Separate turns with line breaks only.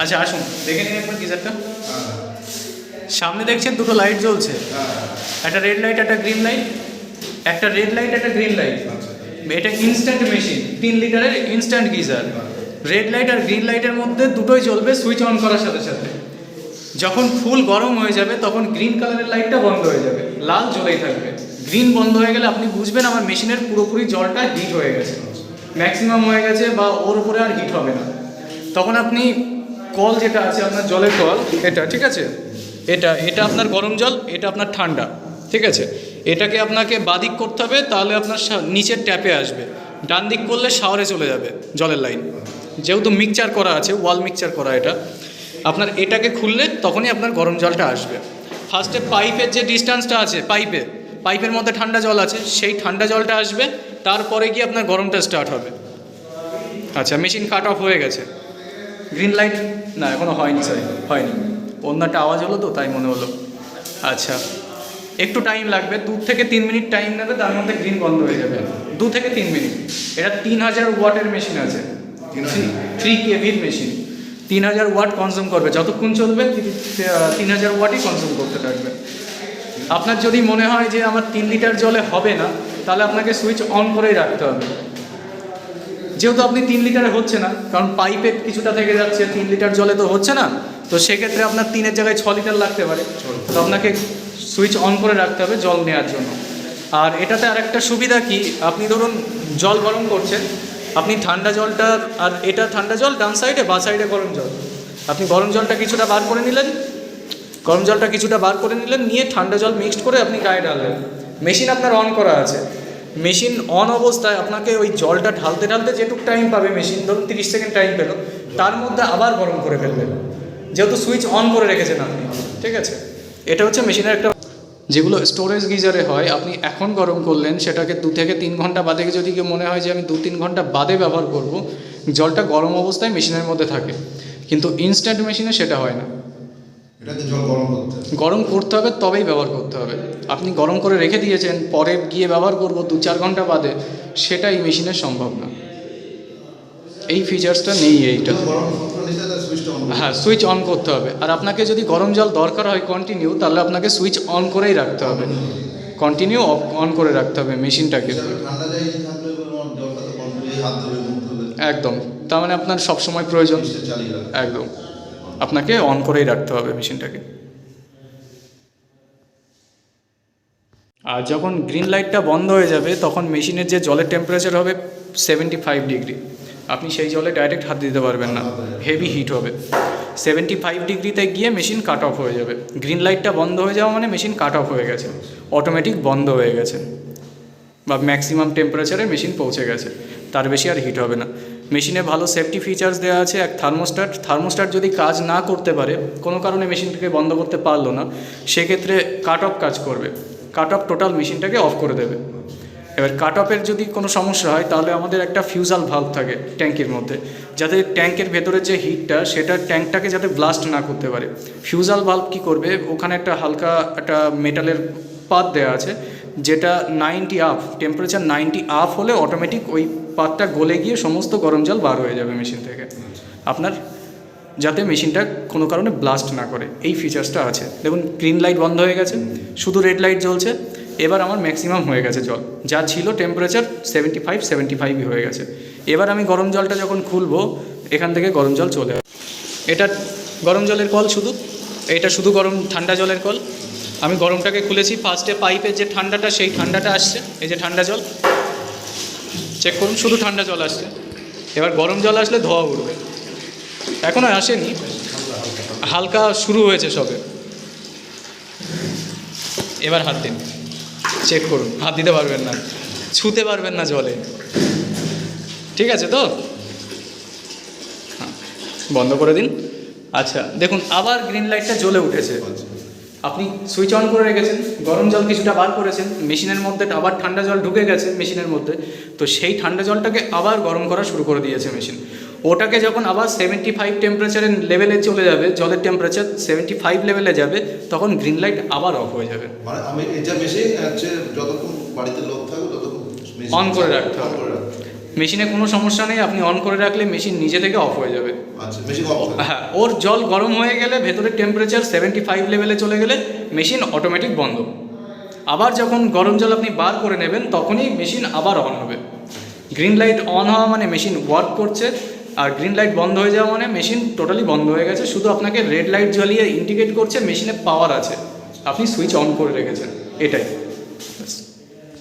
আচ্ছা আসুন দেখে নিন একবার গিজারটা। সামনে দেখছেন দুটো লাইট জ্বলছে, একটা রেড লাইট একটা গ্রিন লাইট, একটা রেড লাইট একটা গ্রিন লাইট। এটা ইনস্ট্যান্ট মেশিন, 3 লিটারের ইনস্ট্যান্ট গিজার। রেড লাইট আর গ্রিন লাইটের মধ্যে দুটোই জ্বলবে সুইচ অন করার সাথে সাথে। যখন ফুল গরম হয়ে যাবে তখন গ্রিন কালারের লাইটটা বন্ধ হয়ে যাবে, লাল জ্বলেই থাকবে। গ্রিন বন্ধ হয়ে গেলে আপনি বুঝবেন আমার মেশিনের পুরোপুরি জলটা হিট হয়ে গেছে, ম্যাক্সিমাম হয়ে গেছে বা ওর উপরে আর হিট হবে না। তখন আপনি কল যেটা আছে আপনার জলের কল, এটা ঠিক আছে, এটা আপনার গরম জল, এটা আপনার ঠান্ডা, ঠিক আছে। এটাকে আপনাকে বাদিক করতে হবে, তাহলে আপনার নিচের ট্যাপে আসবে। ডান দিক করলে শাওয়ারে চলে যাবে জলের লাইন, যেহেতু মিক্সচার করা আছে, ওয়াল মিক্সচার করা এটা। আপনার এটাকে খুললে তখনই আপনার গরম জলটা আসবে। ফার্স্টে পাইপের যে ডিস্টেন্সটা আছে, পাইপের মধ্যে ঠান্ডা জল আছে, সেই ঠান্ডা জলটা আসবে, তারপরে গিয়ে আপনার গরমটা স্টার্ট হবে। আচ্ছা, মেশিন কাট অফ হয়ে গেছে। গ্রিন লাইট না এখনও হয়নি, স্যার হয়নি, অন্যটা আওয়াজ হলো তো তাই মনে হলো। আচ্ছা, একটু টাইম লাগবে, 2 থেকে 3 মিনিট টাইম নেবে, তার মধ্যে গ্রিন বন্ধ হয়ে যাবে। 2 থেকে 3 মিনিট। এটা 3000 ওয়াটের মেশিন আছে, 3 কেভির মেশিন। 3000 ওয়াট কনজিউম করবে, যতক্ষণ চলবে 3000 ওয়াটই কনজিউম করতে থাকবে। আপনার যদি মনে হয় যে আমার 3 লিটার জলে হবে না, তাহলে আপনাকে সুইচ অন করেই রাখতে হবে। যেহেতু আপনি 3 লিটারে হচ্ছে না, কারণ পাইপে কিছুটা থেকে যাচ্ছে, 3 লিটার জলে তো হচ্ছে না, তো সেক্ষেত্রে আপনার 3-এর জায়গায় 6 লিটার লাগতে পারে। তো আপনাকে সুইচ অন করে রাখতে হবে জল নেওয়ার জন্য। আর এটাতে আরেকটা সুবিধা কি, আপনি ধরুন জল গরম করছেন, আপনি ঠান্ডা জলটা, আর এটা ঠান্ডা জল ডান সাইডে, বা সাইডে গরম জল, আপনি গরম জলটা কিছুটা বার করে নিলেন, নিয়ে ঠান্ডা জল মিক্সড করে আপনি গায়ে ঢাললেন। মেশিন আপনার অন করা আছে, মেশিন অন অবস্থায় আপনাকে ওই জলটা ঢালতে ঢালতে যেটুকু টাইম পাবে মেশিন, ধরুন 30 সেকেন্ড টাইম পেল, তার মধ্যে আবার গরম করে ফেলবেন, যেহেতু সুইচ অন করে রেখেছেন আপনি, ঠিক আছে। এটা হচ্ছে মেশিনের একটা, যেগুলো স্টোরেজ গিজারে হয়, আপনি এখন গরম করলেন, সেটাকে 2 থেকে 3 ঘন্টা বাদে যদি কেউ মনে হয় যে আমি 2-3 ঘন্টা বাদে ব্যবহার করব, জলটা গরম অবস্থায় মেশিনের মধ্যে থাকে। কিন্তু ইনস্ট্যান্ট মেশিনে সেটা হয় না,
এটাকে জল
গরম করতে হবে তবেই ব্যবহার করতে হবে। আপনি গরম করে রেখে দিয়েছেন, পরে গিয়ে ব্যবহার করব 2-4 ঘন্টা বাদে, সেটা এই মেশিনের সম্ভব না। এই ফিচার্সটা নেই এইটা। হ্যাঁ, সুইচ অন করতে হবে। আর আপনাকে যদি গরম জল দরকার হয় কন্টিনিউ, তাহলে আপনাকে সুইচ অন করেই রাখতে হবে, কন্টিনিউ অন করে রাখতে হবে মেশিনটাকে। একদম, তার মানে আপনার সবসময় প্রয়োজন, একদম আপনাকে অন করেই রাখতে হবে মেশিনটাকে। আর যখন গ্রিন লাইটটা বন্ধ হয়ে যাবে, তখন মেশিনের যে জলের টেম্পারেচার হবে 75 ডিগ্রি, আপনি সেই জলে ডাইরেক্ট হাত দিতে পারবেন না, হেভি হিট হবে। 75 ডিগ্রিতে গিয়ে মেশিন কাট অফ হয়ে যাবে। গ্রিন লাইটটা বন্ধ হয়ে যাওয়া মানে মেশিন কাট অফ হয়ে গেছে, অটোমেটিক বন্ধ হয়ে গেছে, বা ম্যাক্সিমাম টেম্পারেচারে মেশিন পৌঁছে গেছে, তার বেশি আর হিট হবে না। মেশিনে ভালো সেফটি ফিচার্স দেওয়া আছে, এক থার্মোস্ট্যাট যদি কাজ না করতে পারে, কোনো কারণে মেশিনটাকে বন্ধ করতে পারলো না, সেক্ষেত্রে কাট অফ কাজ করবে, কাট অফ টোটাল মেশিনটাকে অফ করে দেবে। এবার কাট অফের যদি কোনো সমস্যা হয়, তাহলে আমাদের একটা ফিউজাল ভাল্ব থাকে ট্যাঙ্কের মধ্যে, যাতে ট্যাঙ্কের ভেতরের যে হিটটা, সেটা ট্যাঙ্কটাকে যাতে ব্লাস্ট না করতে পারে। ফিউজাল ভাল্ব কী করবে, ওখানে একটা হালকা একটা মেটালের পাত দেওয়া আছে, যেটা 90 আপ, টেম্পারেচার 90 আপ হলে অটোমেটিক ওই পাতটা গলে গিয়ে সমস্ত গরম জল বার হয়ে যাবে মেশিন থেকে, আপনার যাতে মেশিনটা কোনো কারণে ব্লাস্ট না করে। এই ফিচার্সটা আছে। দেখুন গ্রিন লাইট বন্ধ হয়ে গেছে, শুধু রেড লাইট জ্বলছে। এবার আমার ম্যাক্সিমাম হয়ে গেছে জল, যা ছিল টেম্পারেচার 75 হয়ে গেছে। এবার আমি গরম জলটা যখন খুলবো, এখান থেকে গরম জল চলে আসবে। এটা গরম জলের কল, এটা শুধু ঠান্ডা জলের কল। আমি গরমটাকে খুলেছি, ফার্স্টে পাইপের যে ঠান্ডাটা, সেই ঠান্ডাটা আসছে, এই যে ঠান্ডা জল, চেক করুন, শুধু ঠান্ডা জল আসছে। এবার গরম জল আসলে ধোয়া উঠবে, এখনও আসেনি, হালকা শুরু হয়েছে সবে। এবার হাত দিন, চেক করুন, হাত দিতে পারবেন না, ছুঁতে পারবেন না জলে, ঠিক আছে তো? হ্যাঁ, বন্ধ করে দিন। আচ্ছা দেখুন, আবার গ্রিন লাইটটা জ্বলে উঠেছে। আপনি সুইচ অন করে রেখেছেন, গরম জল কিছুটা বার করেছেন, মেশিনের মধ্যে আবার ঠান্ডা জল ঢুকে গেছে মেশিনের মধ্যে, তো সেই ঠান্ডা জলটাকে আবার গরম করা শুরু করে দিয়েছে মেশিন। ওটাকে যখন আবার 75 টেম্পারেচারের লেভেলে চলে যাবে, জলের টেম্পারেচার 75 লেভেলে যাবে, তখন গ্রিন লাইট আবার অফ হয়ে যাবে।
মানে আমি এটা মেশিন হচ্ছে যতক্ষণ বাড়িতে লোক থাকবে ততক্ষণ
অন করে রাখতে হবে। মেশিনে কোনো সমস্যা নেই, আপনি অন করে রাখলে মেশিন নিজে থেকে অফ হয়ে যাবে।
আচ্ছা, মেশিন অফ।
হ্যাঁ, ওর জল গরম হয়ে গেলে, ভেতরের টেম্পারেচার 75 লেভেলে চলে গেলে মেশিন অটোমেটিক বন্ধ। আবার যখন গরম জল আপনি বার করে নেবেন তখনই মেশিন আবার অন হবে। গ্রিন লাইট অন হওয়া মানে মেশিন ওয়ার্ক করছে, আর গ্রিন লাইট বন্ধ হয়ে যাওয়া মানে মেশিন টোটালি বন্ধ হয়ে গেছে। শুধু আপনাকে রেড লাইট জ্বালিয়ে ইন্ডিকেট করছে মেশিনে পাওয়ার আছে, আপনি সুইচ অন করে রেখেছেন, এটাই।